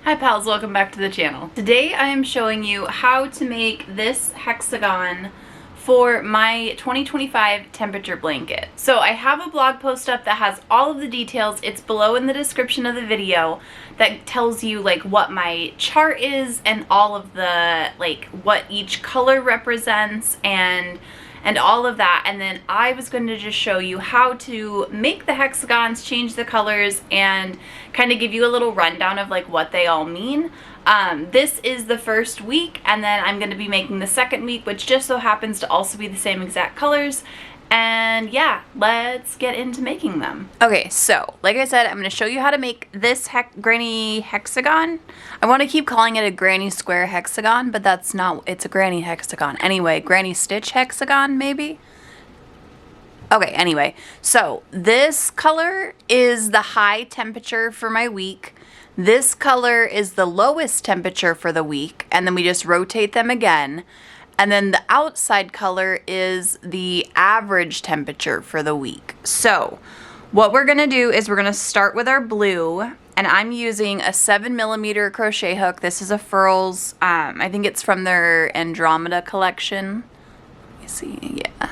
Hi pals, welcome back to the channel. Today I am showing you how to make this hexagon for my 2025 temperature blanket. So I have a blog post up that has all of the details. It's below in the description of the video that tells you like what my chart is and all of the like what each color represents and all of that. And then I was going to just show you how to make the hexagons, change the colors, and kind of give you a little rundown of like what they all mean. This is the first week, and then I'm going to be making the second week, which just so happens to also be the same exact colors. And yeah, let's get into making them. Okay, so like I said, I'm going to show you how to make this granny hexagon. I want to keep calling it a granny square hexagon, but that's not, it's a granny hexagon. Anyway, granny stitch hexagon maybe? Okay, anyway, so this color is the high temperature for my week. This color is the lowest temperature for the week, and then we just rotate them again. And then the outside color is the average temperature for the week. So what we're gonna do is we're gonna start with our blue, and I'm using a 7mm crochet hook. This is a Furls, I think it's from their Andromeda collection. Let me see, yeah.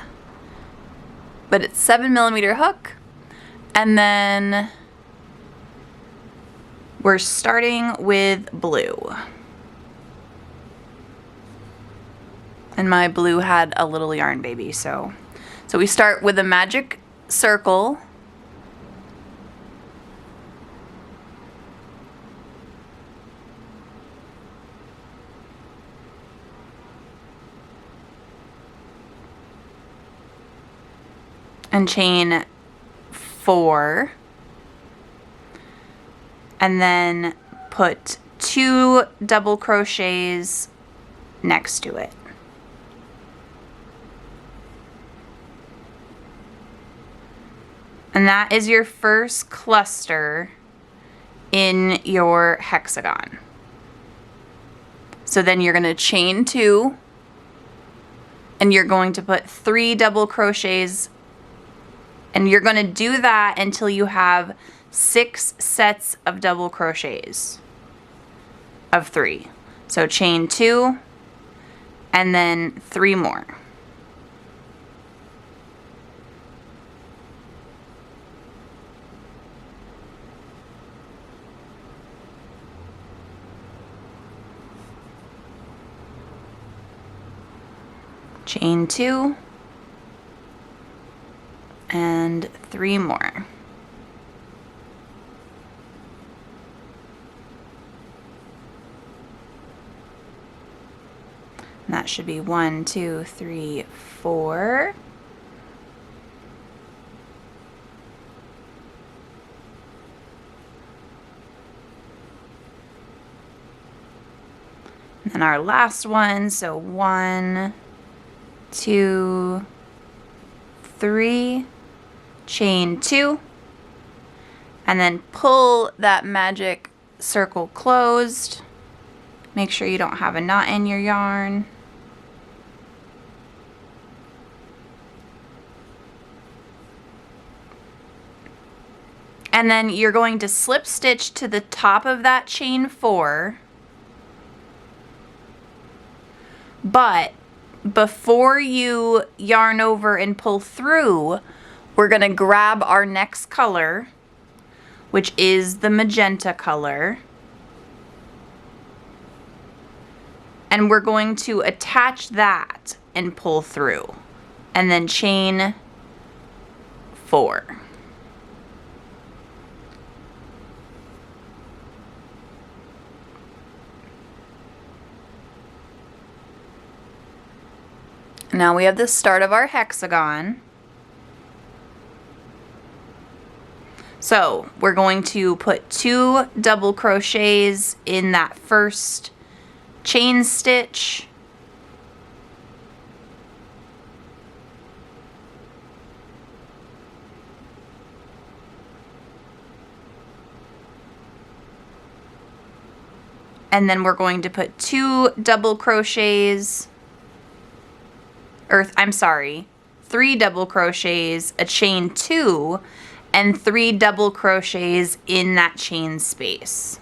But it's 7mm hook. And then we're starting with blue. And my blue had a little yarn baby, so we start with a magic circle. And chain 4. And then put 2 double crochets next to it. And that is your first cluster in your hexagon. So then you're going to chain 2, and you're going to put 3 double crochets, and you're going to do that until you have 6 sets of double crochets of 3. So chain 2 and then 3 more. Chain 2 and 3 more. And that should be 1, 2, 3, 4. And then our last one, so 1, 2, 3, chain 2, and then pull that magic circle closed. Make sure you don't have a knot in your yarn. And then you're going to slip stitch to the top of that chain 4. But before you yarn over and pull through, we're going to grab our next color, which is the magenta color, and we're going to attach that and pull through, and then chain 4. Now we have the start of our hexagon. So we're going to put 2 double crochets in that first chain stitch. And then we're going to put 2 double crochets, or I'm sorry, 3 double crochets, a chain 2, and 3 double crochets in that chain space.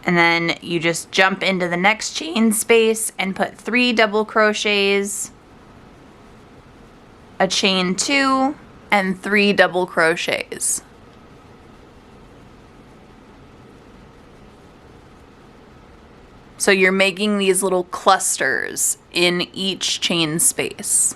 And then you just jump into the next chain space and put 3 double crochets, a chain 2, and 3 double crochets. So you're making these little clusters in each chain space.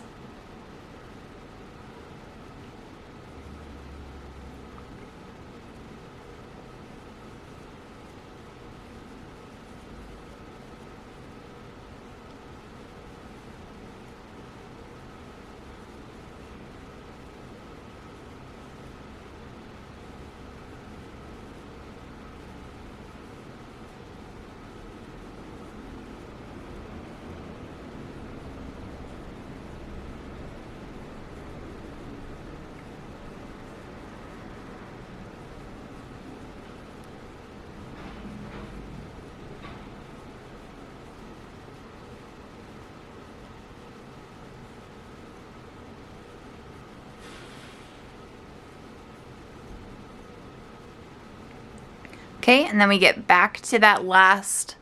Okay, and then we get back to that last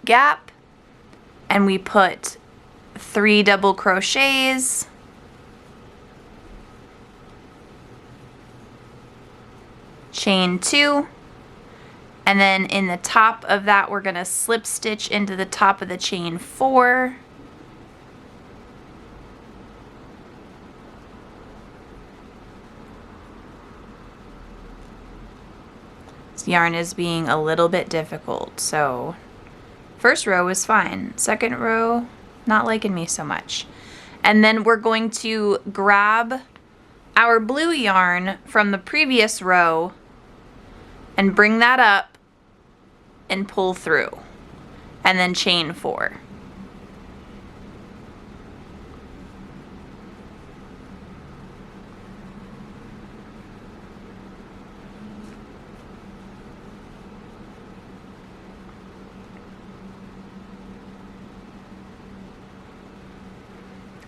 gap and we put 3 double crochets, chain 2, and then in the top of that we're going to slip stitch into the top of the chain 4. Yarn is being a little bit difficult, so first row is fine, second row not liking me so much. And then we're going to grab our blue yarn from the previous row and bring that up and pull through, and then chain 4.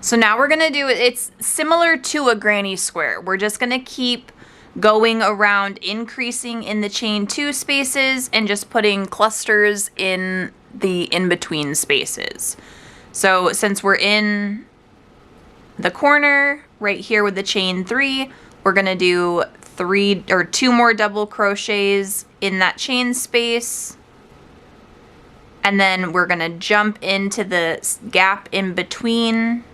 So now we're going to do it, it's similar to a granny square. We're just going to keep going around, increasing in the chain 2 spaces and just putting clusters in the in-between spaces. So since we're in the corner right here with the chain 3, we're going to do 2 more double crochets in that chain space. And then we're going to jump into the gap in between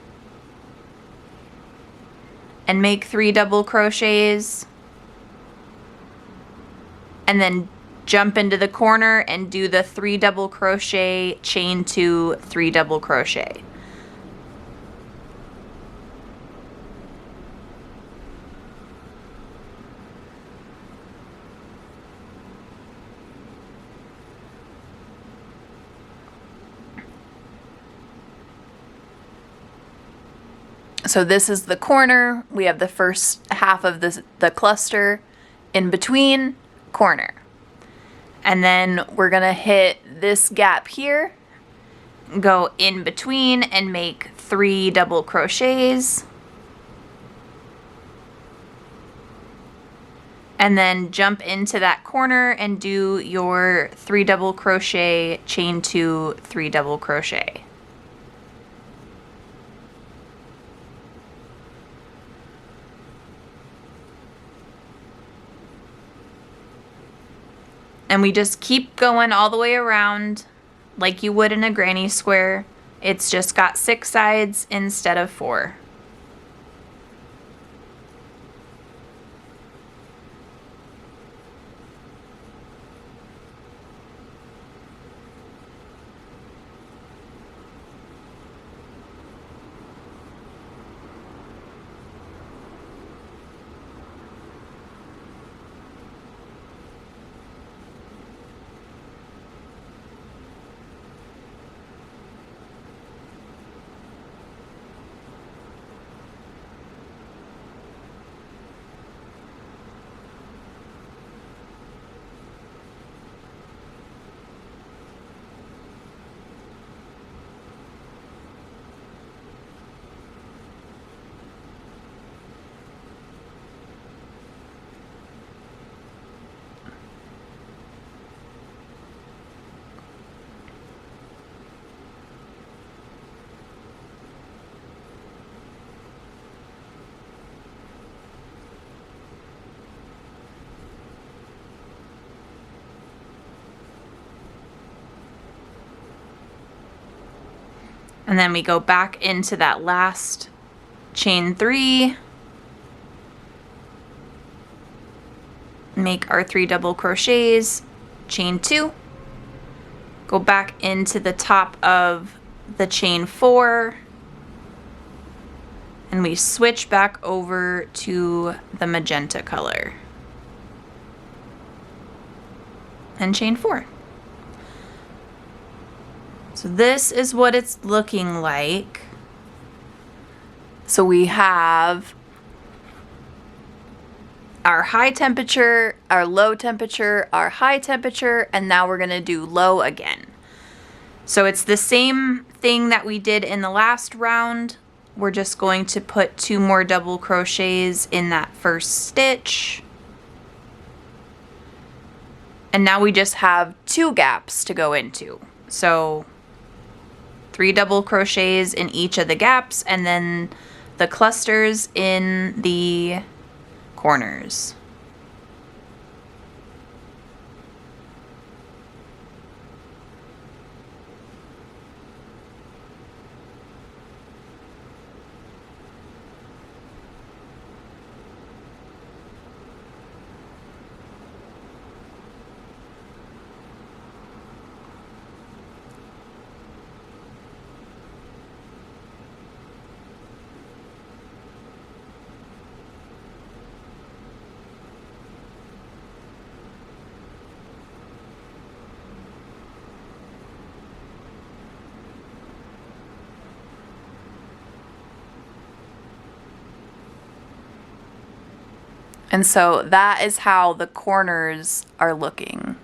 and make 3 double crochets, and then jump into the corner and do the 3 double crochet, chain 2, 3 double crochet. So this is the corner. We have the first half of the cluster in between, corner. And then we're gonna hit this gap here, go in between and make 3 double crochets. And then jump into that corner and do your 3 double crochet, chain 2, 3 double crochet. And we just keep going all the way around like you would in a granny square. It's just got 6 sides instead of 4. And then we go back into that last chain 3, make our 3 double crochets, chain 2, go back into the top of the chain 4, and we switch back over to the magenta color and chain 4. So this is what it's looking like. So we have our high temperature, our low temperature, our high temperature, and now we're gonna do low again. So it's the same thing that we did in the last round. We're just going to put 2 more double crochets in that first stitch. And now we just have 2 gaps to go into. So 3 double crochets in each of the gaps, and then the clusters in the corners. And so that is how the corners are looking.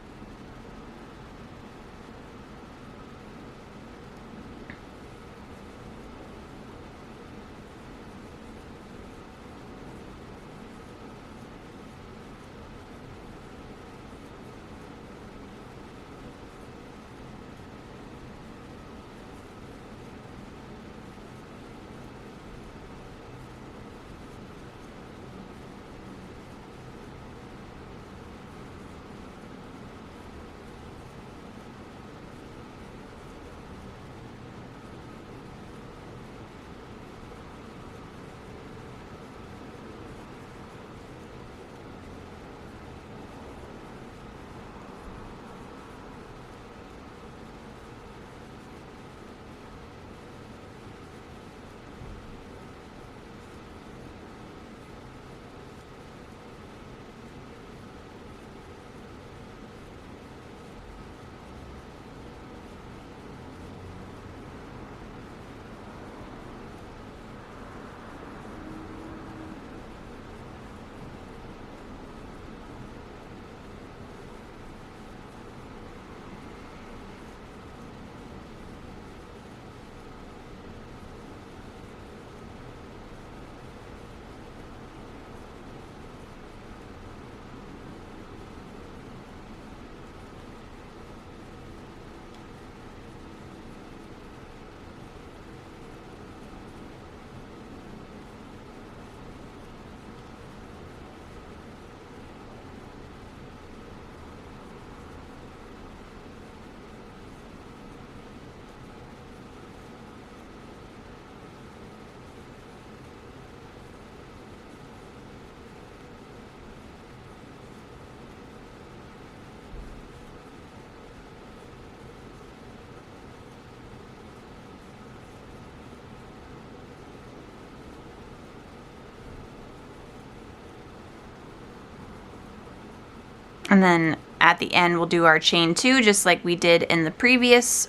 And then at the end, we'll do our chain 2, just like we did in the previous,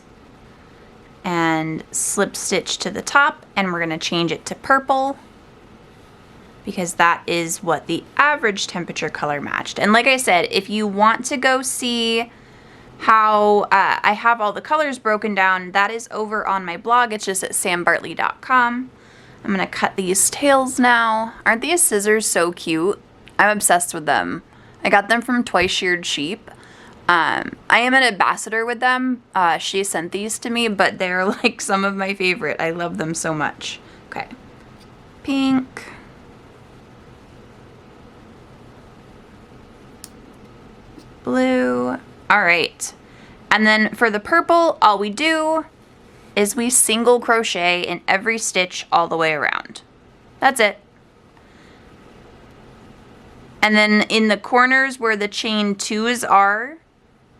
and slip stitch to the top, and we're gonna change it to purple because that is what the average temperature color matched. And like I said, if you want to go see how I have all the colors broken down, that is over on my blog. It's just at sambartley.com. I'm gonna cut these tails now. Aren't these scissors so cute? I'm obsessed with them. I got them from Twice Sheared Sheep. I am an ambassador with them. She sent these to me, but they're like some of my favorite. I love them so much. Okay. Pink. Blue. All right. And then for the purple, all we do is we single crochet in every stitch all the way around. That's it. And then in the corners where the chain 2s are,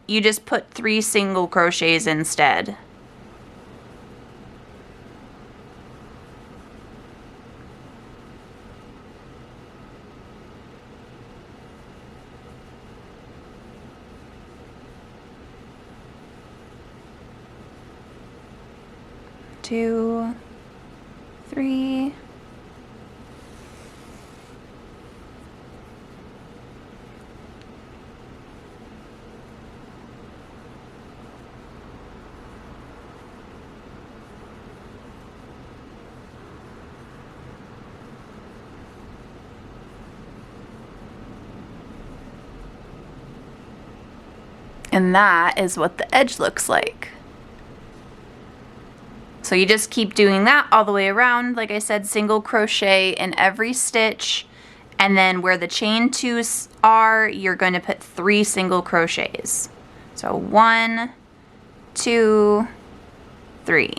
you just put 3 single crochets instead. Two, 3. And that is what the edge looks like. So you just keep doing that all the way around. Like I said, single crochet in every stitch. And then where the chain 2s are, you're going to put 3 single crochets. So 1, 2, 3.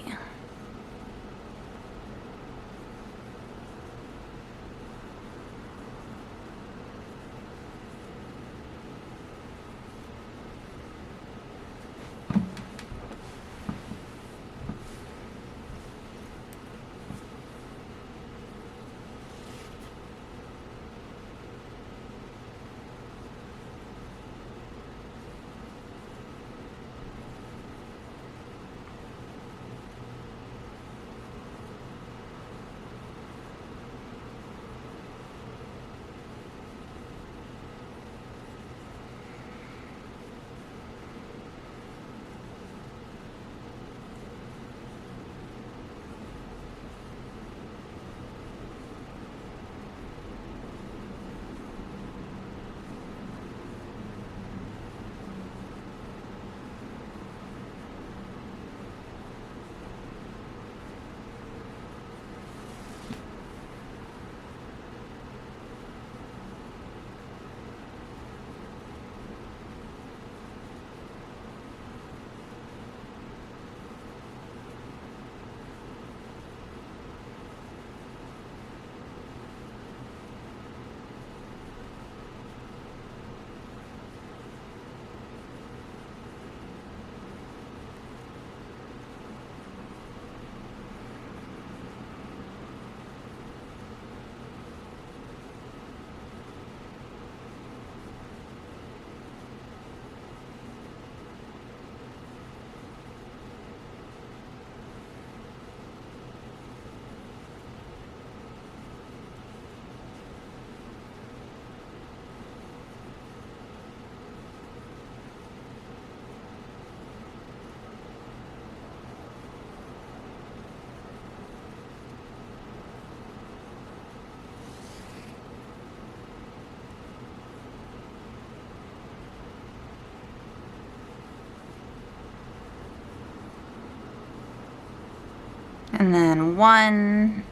And then 1,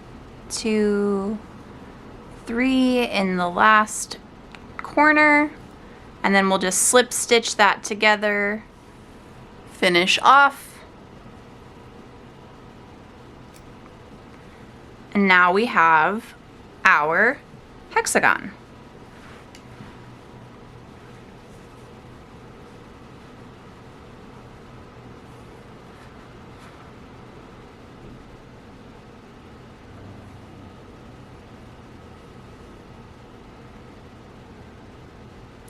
2, 3 in the last corner, and then we'll just slip stitch that together, finish off. And now we have our hexagon.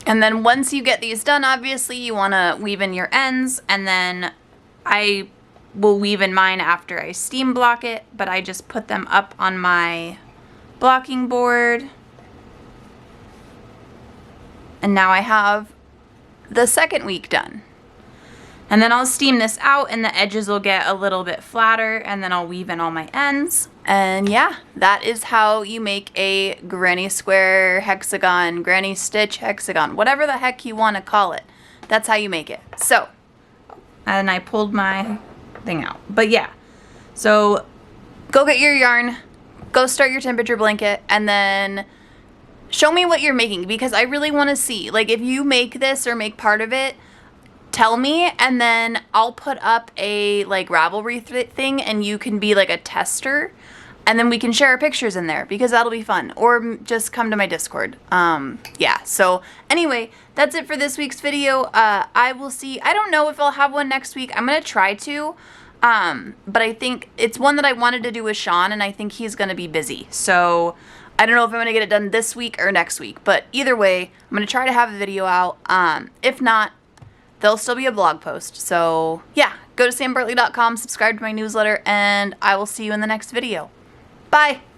And then once you get these done, obviously you want to weave in your ends, and then I will weave in mine after I steam block it, but I just put them up on my blocking board. And now I have the second week done. And then I'll steam this out and the edges will get a little bit flatter, and then I'll weave in all my ends. And yeah, that is how you make a granny square hexagon, granny stitch hexagon, whatever the heck you want to call it. That's how you make it. So, and I pulled my thing out. But yeah, so go get your yarn, go start your temperature blanket, and then show me what you're making, because I really want to see, like, if you make this or make part of it, tell me, and then I'll put up a like Ravelry thing, and you can be like a tester, and then we can share our pictures in there, because that'll be fun. Or just come to my Discord. Yeah, so anyway, that's it for this week's video. I will see, I don't know if I'll have one next week. I'm gonna try to, but I think it's one that I wanted to do with Sean, and I think he's gonna be busy. So I don't know if I'm gonna get it done this week or next week, but either way, I'm gonna try to have a video out. If not, there'll still be a blog post. So yeah, go to sambartley.com, subscribe to my newsletter, and I will see you in the next video. Bye!